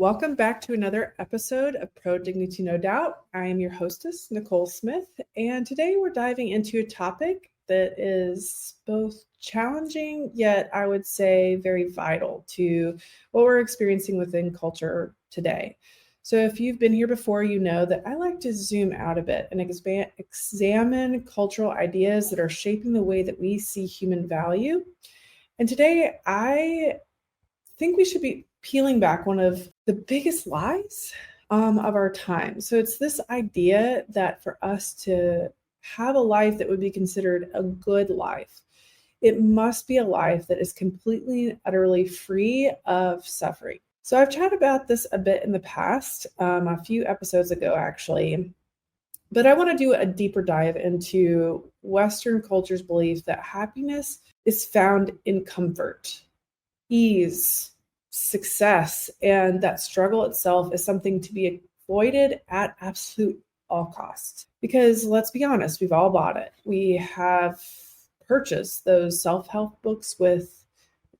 Welcome back to another episode of Pro Dignity No Doubt. I am your hostess, Nicole Smith, and today we're diving into a topic that is both challenging, yet I would say very vital to what we're experiencing within culture today. So if you've been here before, you know that I like to zoom out a bit and examine cultural ideas that are shaping the way that we see human value. And today I think we should be peeling back one of the biggest lies of our time. So it's this idea that for us to have a life that would be considered a good life, it must be a life that is completely and utterly free of suffering. So I've chatted about this a bit in the past, a few episodes ago, actually. But I want to do a deeper dive into Western culture's belief that happiness is found in comfort, ease, success, and that struggle itself is something to be avoided at absolute all costs. Because let's be honest, we've all bought it. We have purchased those self-help books with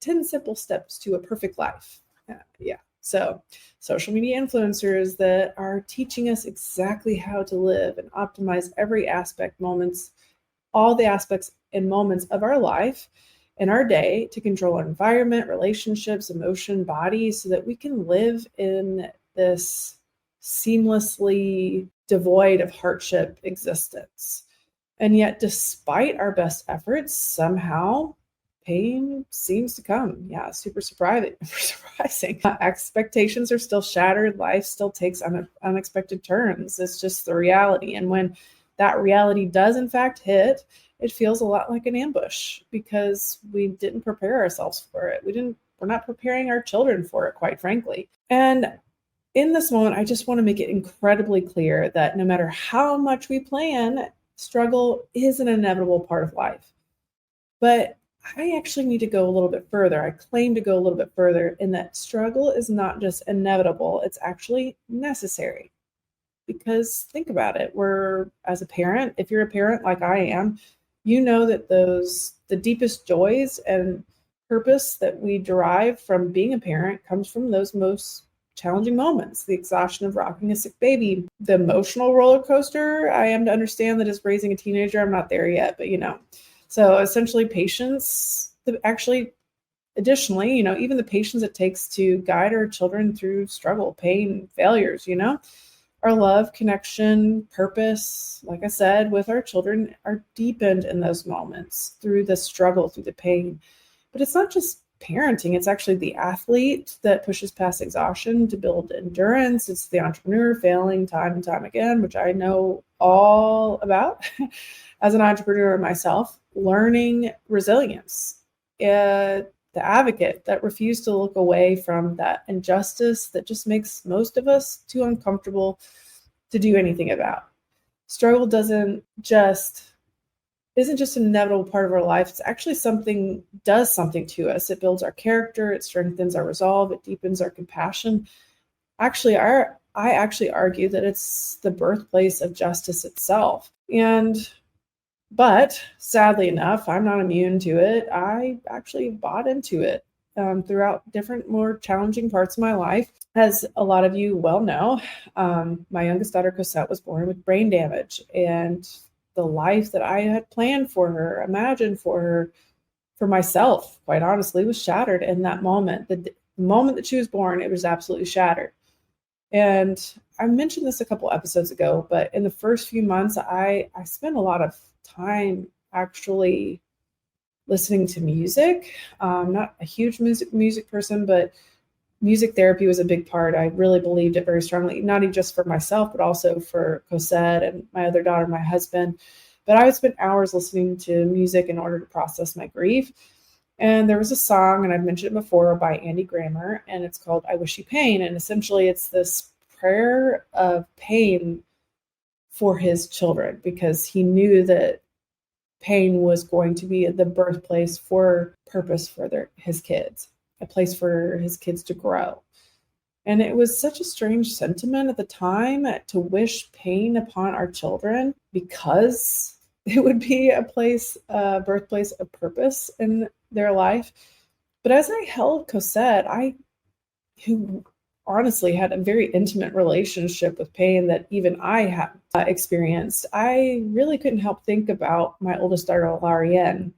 10 simple steps to a perfect life. So social media influencers that are teaching us exactly how to live and optimize every aspect, all the aspects and moments of our life in our day to control our environment, relationships, emotion, body, so that we can live in this seamlessly devoid of hardship existence. And yet, despite our best efforts, somehow pain seems to come. Yeah, super surprising. Expectations are still shattered. Life still takes unexpected turns. It's just the reality. And when that reality does in fact hit, it feels a lot like an ambush because we didn't prepare ourselves for it. We're not preparing our children for it, quite frankly. And in this moment, I just want to make it incredibly clear that no matter how much we plan, struggle is an inevitable part of life. But I actually need to go a little bit further. I claim to go a little bit further in that struggle is not just inevitable, it's actually necessary. Because think about it, as a parent, if you're a parent like I am, you know that the deepest joys and purpose that we derive from being a parent comes from those most challenging moments, the exhaustion of rocking a sick baby, the emotional roller coaster I am to understand that is raising a teenager. I'm not there yet, but So essentially patience, additionally, even the patience it takes to guide our children through struggle, pain, failures, our love, connection, purpose, like I said, with our children are deepened in those moments through the struggle, through the pain. But it's not just parenting. It's actually the athlete that pushes past exhaustion to build endurance. It's the entrepreneur failing time and time again, which I know all about as an entrepreneur myself, learning resilience. The advocate that refused to look away from that injustice that just makes most of us too uncomfortable to do anything about. Struggle isn't just an inevitable part of our life. It's actually does something to us. It builds our character, it strengthens our resolve, it deepens our compassion. Actually, I actually argue that it's the birthplace of justice itself. But sadly enough, I'm not immune to it. I actually bought into it throughout different, more challenging parts of my life. As a lot of you well know, my youngest daughter, Cosette, was born with brain damage. And the life that I had planned for her, imagined for her, for myself, quite honestly, was shattered in that moment. The moment that she was born, it was absolutely shattered. And I mentioned this a couple episodes ago, but in the first few months, I spent a lot of time actually listening to music. Not a huge music person, but music therapy was a big part. I really believed it very strongly, not even just for myself, but also for Cosette and my other daughter, my husband. But I would spend hours listening to music in order to process my grief. And there was a song, and I've mentioned it before, by Andy Grammer, and it's called I Wish You Pain. And essentially it's this prayer of pain for his children, because he knew that pain was going to be the birthplace for purpose for his kids, a place for his kids to grow. And it was such a strange sentiment at the time to wish pain upon our children, because it would be a birthplace of purpose in their life. But as I held Cosette, who honestly had a very intimate relationship with pain that even I had experienced, I really couldn't help think about my oldest daughter, Larianne,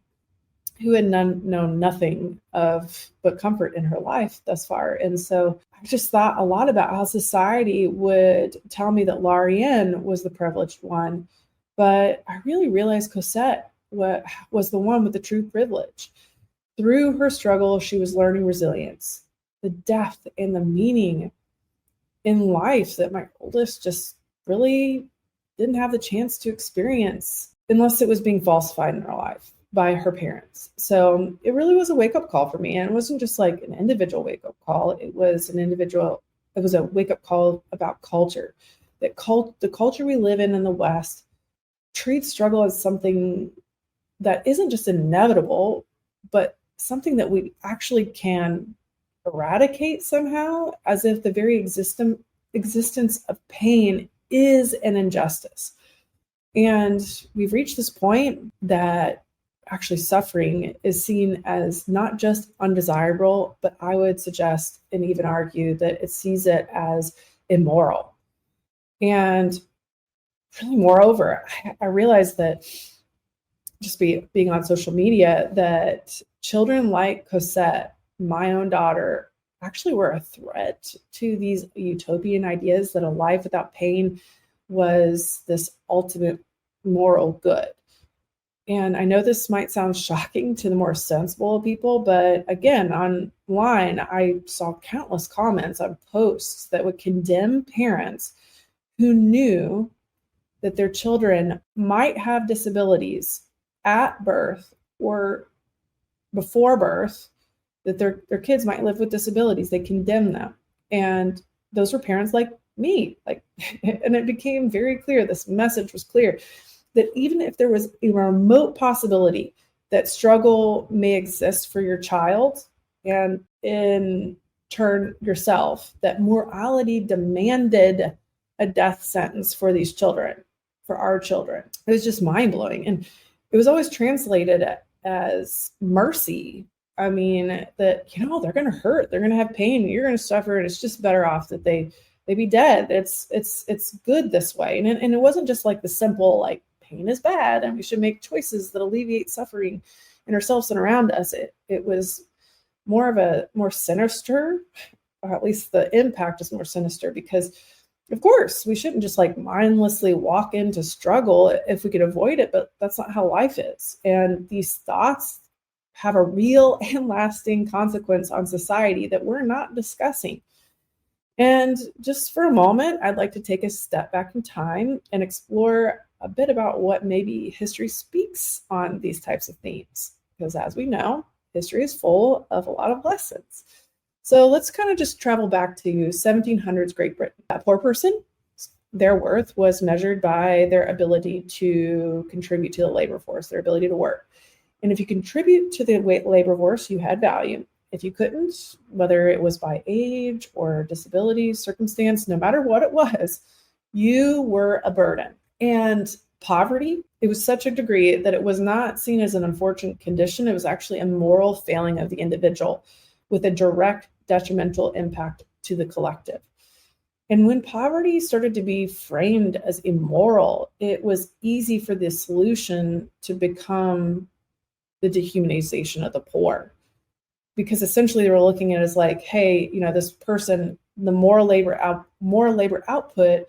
who had known nothing of but comfort in her life thus far. And so I just thought a lot about how society would tell me that Larianne was the privileged one, but I really realized Cosette was the one with the true privilege. Through her struggle, she was learning resilience, the depth and the meaning in life that my oldest just really didn't have the chance to experience unless it was being falsified in her life by her parents. So it really was a wake-up call for me. And it wasn't just like an individual wake-up call. It was a wake-up call about culture. The culture we live in the West treats struggle as something that isn't just inevitable, but something that we actually can eradicate somehow, as if the very existence of pain is an injustice. And we've reached this point that actually suffering is seen as not just undesirable, but I would suggest and even argue that it sees it as immoral. And really, moreover, I realized that just being on social media, that children like Cosette, my own daughter, actually were a threat to these utopian ideas that a life without pain was this ultimate moral good. And I know this might sound shocking to the more sensible people, but again, online, I saw countless comments on posts that would condemn parents who knew that their children might have disabilities at birth or before birth, that their kids might live with disabilities. They condemn them. And those were parents like me. And it became very clear, this message was clear, that even if there was a remote possibility that struggle may exist for your child, and in turn yourself, that morality demanded a death sentence for these children, for our children. It was just mind-blowing. And it was always translated as mercy. I mean, that, they're going to hurt, they're going to have pain, you're going to suffer, and it's just better off that they be dead. It's good this way. And it wasn't just like the simple, like, pain is bad and we should make choices that alleviate suffering in ourselves and around us. It was more sinister, or at least the impact is more sinister, because of course we shouldn't just like mindlessly walk into struggle if we could avoid it, but that's not how life is. And these thoughts have a real and lasting consequence on society that we're not discussing. And just for a moment, I'd like to take a step back in time and explore a bit about what maybe history speaks on these types of themes. Because as we know, history is full of a lot of lessons. So let's kind of just travel back to 1700s Great Britain. A poor person, their worth was measured by their ability to contribute to the labor force, their ability to work. And if you contribute to the labor force, you had value. If you couldn't, whether it was by age or disability, circumstance, no matter what it was, you were a burden. And poverty, it was such a degree that it was not seen as an unfortunate condition. It was actually a moral failing of the individual with a direct detrimental impact to the collective. And when poverty started to be framed as immoral, it was easy for the solution to become the dehumanization of the poor. Because essentially they were looking at it as like, hey, this person, the more labor output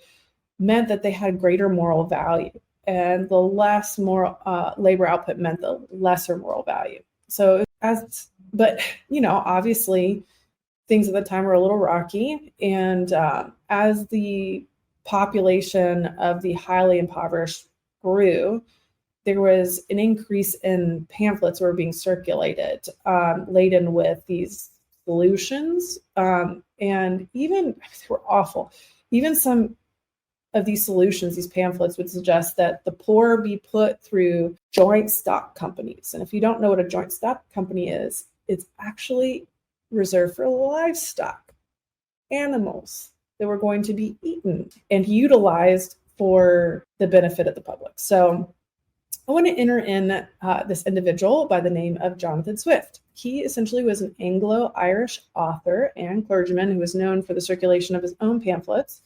meant that they had greater moral value, and the less moral labor output meant the lesser moral value. So obviously things at the time were a little rocky, and as the population of the highly impoverished grew, there was an increase in pamphlets that were being circulated, laden with these solutions, and even they were awful. Even some of these solutions, these pamphlets, would suggest that the poor be put through joint stock companies. And if you don't know what a joint stock company is, it's actually reserved for livestock, animals that were going to be eaten and utilized for the benefit of the public. So I want to enter in this individual by the name of Jonathan Swift. he essentially was an Anglo-Irish author and clergyman who was known for the circulation of his own pamphlets.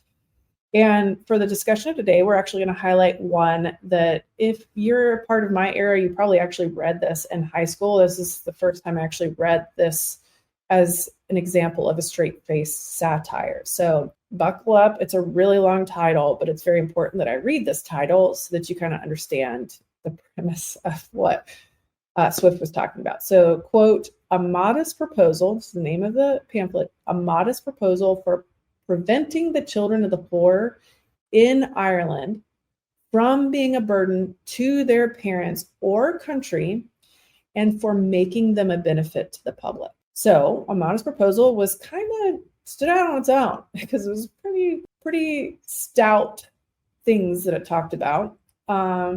And for the discussion of today, we're actually going to highlight one that if you're a part of my era, you probably actually read this in high school. This is the first time I actually read this as an example of a straight-faced satire. So buckle up. It's a really long title, but it's very important that I read this title so that you kind of understand the premise of what Swift was talking about. So, quote, a modest proposal, this is the name of the pamphlet, a modest proposal for preventing the children of the poor in Ireland from being a burden to their parents or country and for making them a benefit to the public. So a modest proposal was kind of stood out on its own because it was pretty stout things that it talked about.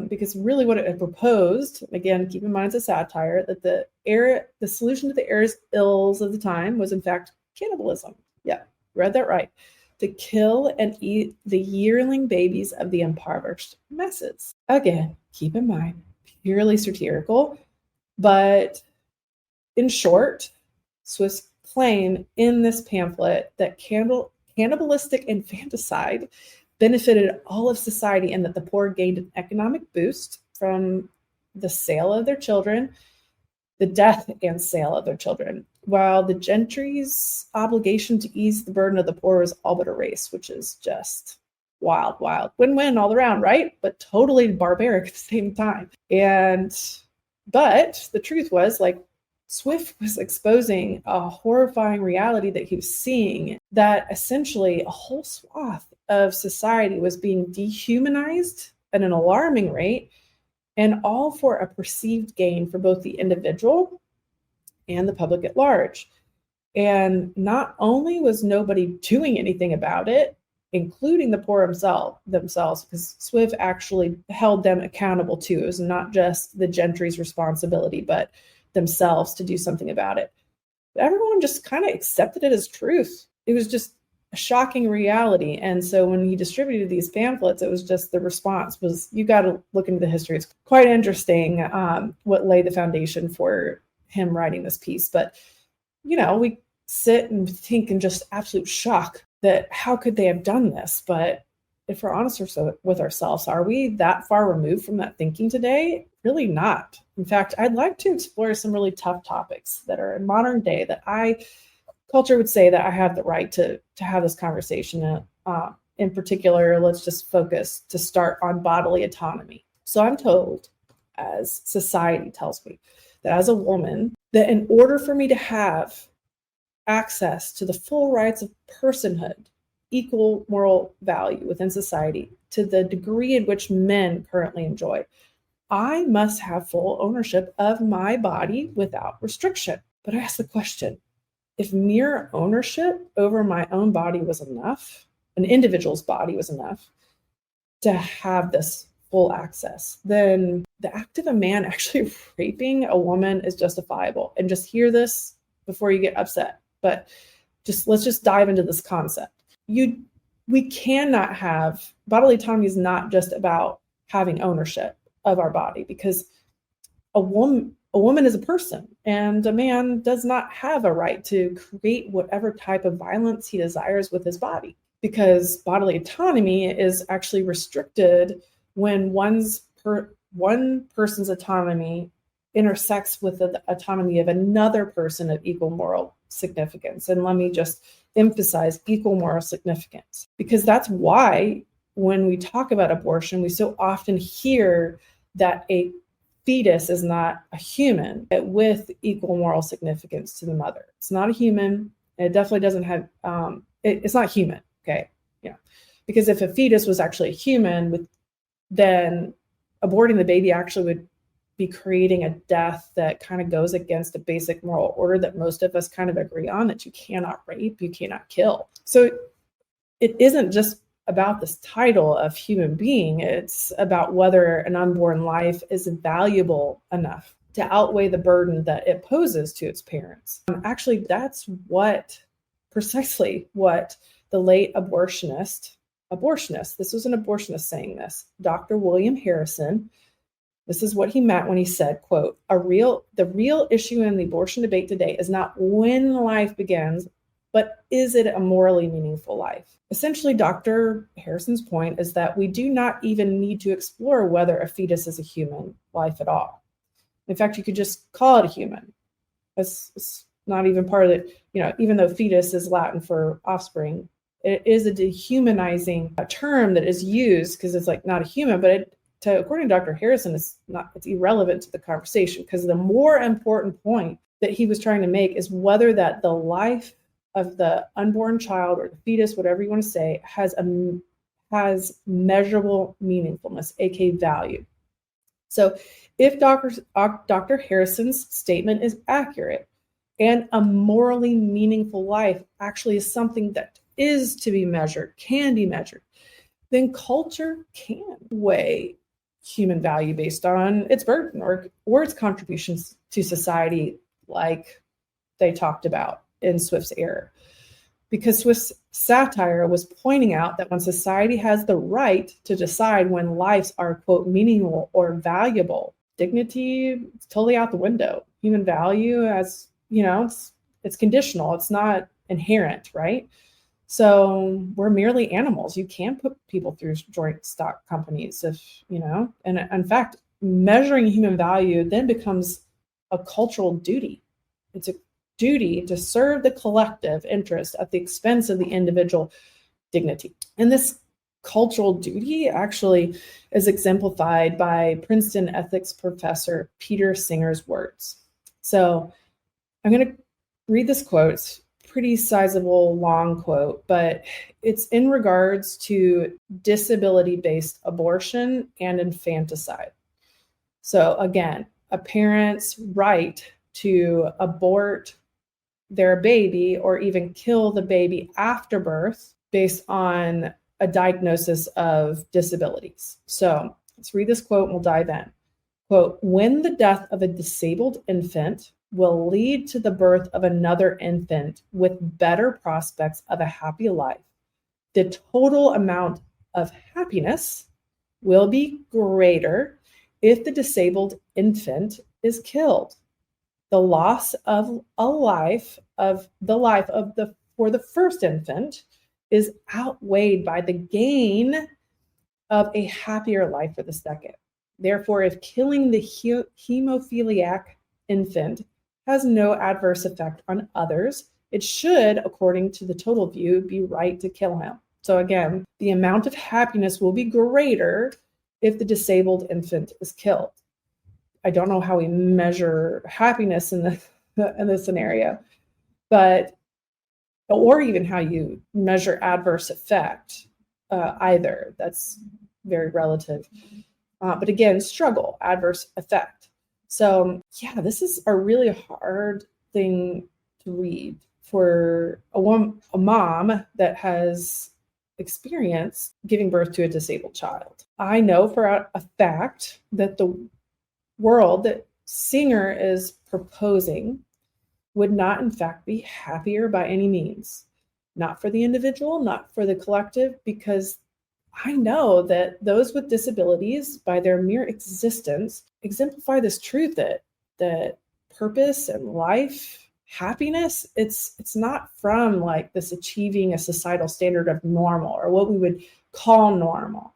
Because really what it had proposed, again, keep in mind it's a satire, that the solution to the era's ills of the time was in fact cannibalism. Yeah, read that right. To kill and eat the yearling babies of the impoverished masses. Again, keep in mind, purely satirical, but in short, Swift's claim in this pamphlet that cannibalistic infanticide benefited all of society and that the poor gained an economic boost from the sale of their children, the death and sale of their children, while the gentry's obligation to ease the burden of the poor was all but erased, which is just wild, win-win all around, right? But totally barbaric at the same time. But the truth was, like, Swift was exposing a horrifying reality that he was seeing, that essentially a whole swath of society was being dehumanized at an alarming rate, and all for a perceived gain for both the individual and the public at large. And not only was nobody doing anything about it, including the poor themselves, because Swift actually held them accountable too. It was not just the gentry's responsibility, but themselves to do something about it. Everyone just kind of accepted it as truth. It was just a shocking reality. And so when he distributed these pamphlets, it was just the response was, you got to look into the history. It's quite interesting what laid the foundation for him writing this piece. But, we sit and think in just absolute shock that how could they have done this? But if we're honest with ourselves, are we that far removed from that thinking today? Really not. In fact, I'd like to explore some really tough topics that are in modern day that culture would say that I have the right to have this conversation. In particular, let's just focus to start on bodily autonomy. So I'm told, as society tells me, that as a woman, that in order for me to have access to the full rights of personhood, equal moral value within society, to the degree in which men currently enjoy, I must have full ownership of my body without restriction. But I ask the question, if mere ownership over my own body was enough, an individual's body was enough to have this full access, then the act of a man actually raping a woman is justifiable. And just hear this before you get upset. But let's just dive into this concept. We cannot have bodily autonomy is not just about having ownership of our body, because a woman is a person and a man does not have a right to create whatever type of violence he desires with his body, because bodily autonomy is actually restricted when one person's autonomy intersects with the autonomy of another person of equal moral significance. And let me just emphasize equal moral significance, because that's why when we talk about abortion, we so often hear that a fetus is not a human with equal moral significance to the mother. It's not a human. It definitely doesn't have, it's not human. Okay. Yeah. Because if a fetus was actually a human, then aborting the baby actually would be creating a death that kind of goes against the basic moral order that most of us kind of agree on, that you cannot rape, you cannot kill. So it isn't just about this title of human being. It's about whether an unborn life is valuable enough to outweigh the burden that it poses to its parents. Actually, that's precisely what the late abortionist, this was an abortionist saying this, Dr. William Harrison, This is what he meant when he said, quote, the real issue in the abortion debate today is not when life begins, but is it a morally meaningful life? Essentially, Dr. Harrison's point is that we do not even need to explore whether a fetus is a human life at all. In fact, you could just call it a human. It's not even part of it, even though fetus is Latin for offspring, it is a dehumanizing term that is used because it's like not a human, but according to Dr. Harrison, it's irrelevant to the conversation, because the more important point that he was trying to make is whether that the life of the unborn child or the fetus, whatever you want to say, has measurable meaningfulness, aka value. So if Dr. Harrison's statement is accurate and a morally meaningful life actually is something that is to be measured, can be measured, then culture can weigh human value based on its burden or its contributions to society, like they talked about in Swift's error. Because Swift's satire was pointing out that when society has the right to decide when lives are, quote, meaningful or valuable, dignity is totally out the window. Human value, as it's conditional. It's not inherent, right? So we're merely animals. You can put people through joint stock companies and in fact, measuring human value then becomes a cultural duty. It's a duty to serve the collective interest at the expense of the individual dignity. And this cultural duty actually is exemplified by Princeton ethics professor Peter Singer's words. So I'm going to read this quote. It's a pretty sizable, long quote, but it's in regards to disability-based abortion and infanticide. So again, a parent's right to abort their baby or even kill the baby after birth based on a diagnosis of disabilities. So let's read this quote and we'll dive in. Quote, when the death of a disabled infant will lead to the birth of another infant with better prospects of a happy life, the total amount of happiness will be greater if the disabled infant is killed. The loss of for the first infant is outweighed by the gain of a happier life for the second. Therefore, if killing the hemophiliac infant has no adverse effect on others, it should, according to the total view, be right to kill him. So again, the amount of happiness will be greater if the disabled infant is killed. I don't know how we measure happiness in this scenario, or even how you measure adverse effect either. That's very relative. But again, struggle, adverse effect. So yeah, this is a really hard thing to read for a mom that has experienced giving birth to a disabled child. I know for a fact that the world that Singer is proposing would not in fact be happier by any means. Not for the individual, not for the collective, because I know that those with disabilities, by their mere existence, exemplify this truth that purpose and life, happiness, it's not from like this achieving a societal standard of normal or what we would call normal.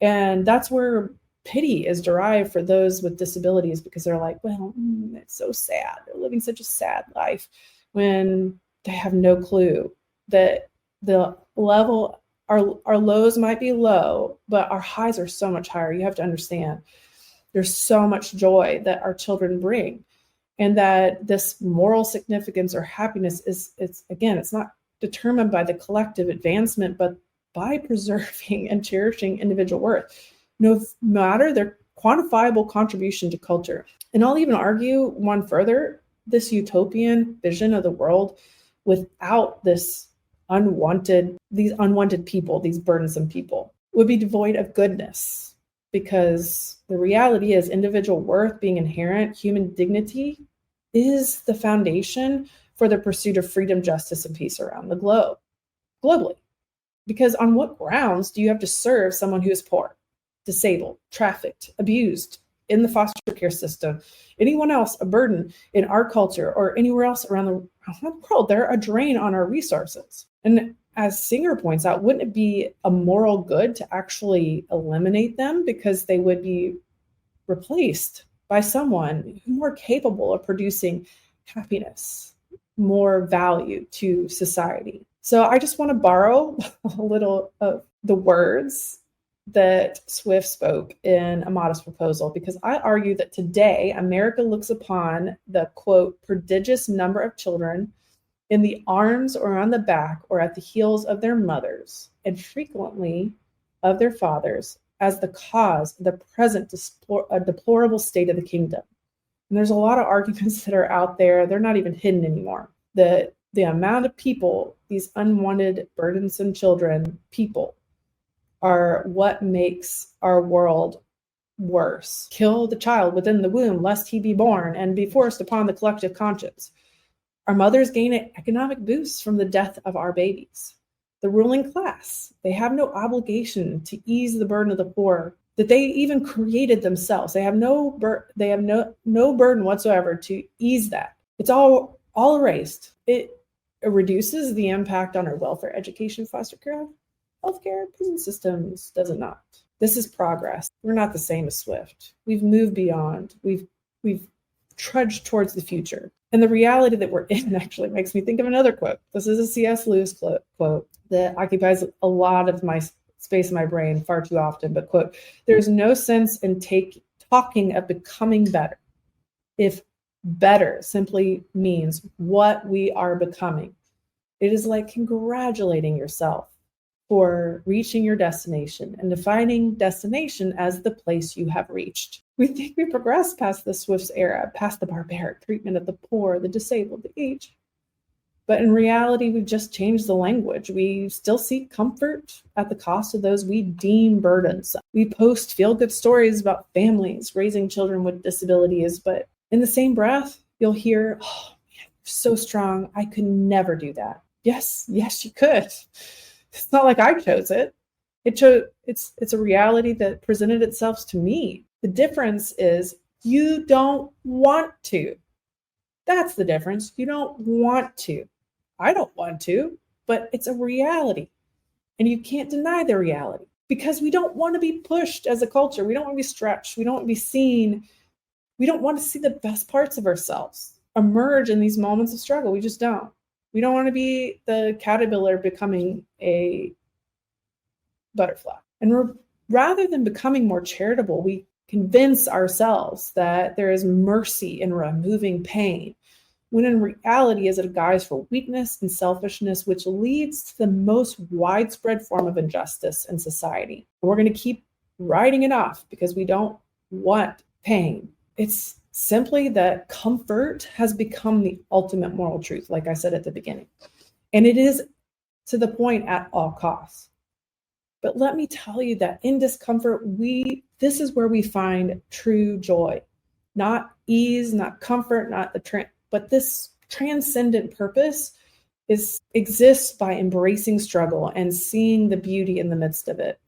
And that's where pity is derived for those with disabilities, because they're like, well, it's so sad. They're living such a sad life, when they have no clue that the level, our lows might be low, but our highs are so much higher. You have to understand there's so much joy that our children bring, and that this moral significance or happiness it's not determined by the collective advancement, but by preserving and cherishing individual worth, no matter their quantifiable contribution to culture. And I'll even argue one further, this utopian vision of the world without these unwanted people, these burdensome people, would be devoid of goodness, because the reality is individual worth being inherent, human dignity is the foundation for the pursuit of freedom, justice, and peace around the globe, globally. Because on what grounds do you have to serve someone who is poor, disabled, trafficked, abused, in the foster care system, anyone else a burden in our culture or anywhere else around the world, they're a drain on our resources. And as Singer points out, wouldn't it be a moral good to actually eliminate them because they would be replaced by someone more capable of producing happiness, more value to society? So I just want to borrow a little of the words that Swift spoke in A Modest Proposal, because I argue that today America looks upon the, quote, prodigious number of children in the arms or on the back or at the heels of their mothers, and frequently of their fathers, as the cause of the present deplorable state of the kingdom. And there's a lot of arguments that are out there. They're not even hidden anymore. The amount of people, these unwanted, burdensome children, people, are what makes our world worse. Kill the child within the womb, lest he be born and be forced upon the collective conscience. Our mothers gain an economic boost from the death of our babies. The ruling class, they have no obligation to ease the burden of the poor that they even created themselves. They have no burden whatsoever to ease that. It's all erased. It reduces the impact on our welfare, education, foster care, healthcare, prison systems. Does it not? This is progress. We're not the same as Swift. We've moved beyond. We've trudged towards the future. And the reality that we're in actually makes me think of another quote. This is a C.S. Lewis quote that occupies a lot of my space in my brain far too often. But quote, "There's no sense in talking of becoming better if better simply means what we are becoming. It is like congratulating yourself for reaching your destination and defining destination as the place you have reached." We think we progressed past the Swift's era, past the barbaric treatment of the poor, the disabled, the aged. But in reality, we've just changed the language. We still seek comfort at the cost of those we deem burdensome. We post feel-good stories about families raising children with disabilities, but in the same breath, you'll hear, "Oh, man, you're so strong. I could never do that." Yes, you could. It's not like I chose it. It's a reality that presented itself to me. The difference is you don't want to. That's the difference. You don't want to. I don't want to, but it's a reality. And you can't deny the reality because we don't want to be pushed as a culture. We don't want to be stretched. We don't want to be seen. We don't want to see the best parts of ourselves emerge in these moments of struggle. We just don't. We don't want to be the caterpillar becoming a butterfly. And rather than becoming more charitable, we convince ourselves that there is mercy in removing pain, when in reality is a guise for weakness and selfishness, which leads to the most widespread form of injustice in society. We're going to keep writing it off because we don't want pain. It's simply that comfort has become the ultimate moral truth, like I said at the beginning. And it is to the point at all costs. But let me tell you that in discomfort, this is where we find true joy. Not ease, not comfort, but this transcendent purpose exists by embracing struggle and seeing the beauty in the midst of it.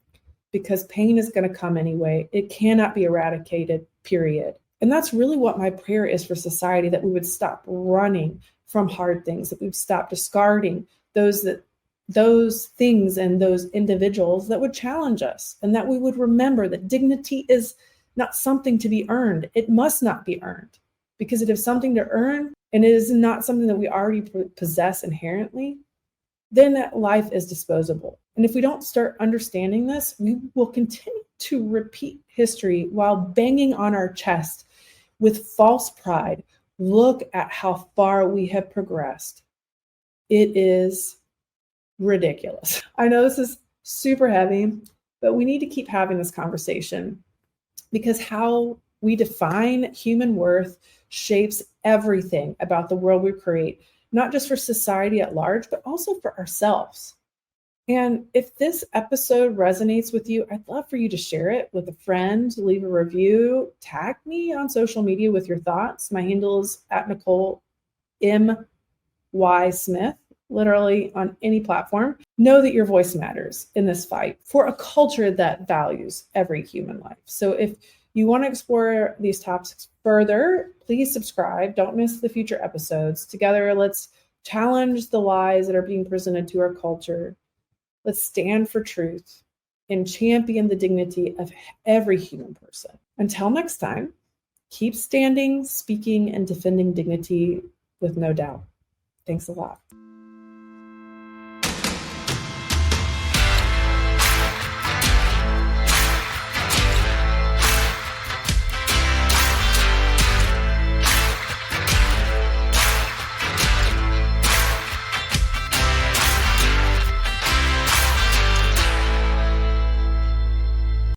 Because pain is going to come anyway. It cannot be eradicated, period. And that's really what my prayer is for society, that we would stop running from hard things, that we'd stop discarding those things and those individuals that would challenge us, and that we would remember that dignity is not something to be earned. It must not be earned, because it is something to earn and it is not something that we already possess inherently, then that life is disposable. And if we don't start understanding this, we will continue to repeat history while banging on our chest with false pride. Look at how far we have progressed. It is ridiculous. I know this is super heavy, but we need to keep having this conversation, because how we define human worth shapes everything about the world we create, not just for society at large, but also for ourselves. And if this episode resonates with you, I'd love for you to share it with a friend, leave a review, tag me on social media with your thoughts. My handle is at Nicole M.Y. Smith, literally on any platform. Know that your voice matters in this fight for a culture that values every human life. So if you want to explore these topics further, please subscribe. Don't miss the future episodes. Together, let's challenge the lies that are being presented to our culture. Let's stand for truth and champion the dignity of every human person. Until next time, keep standing, speaking, and defending dignity with no doubt. Thanks a lot.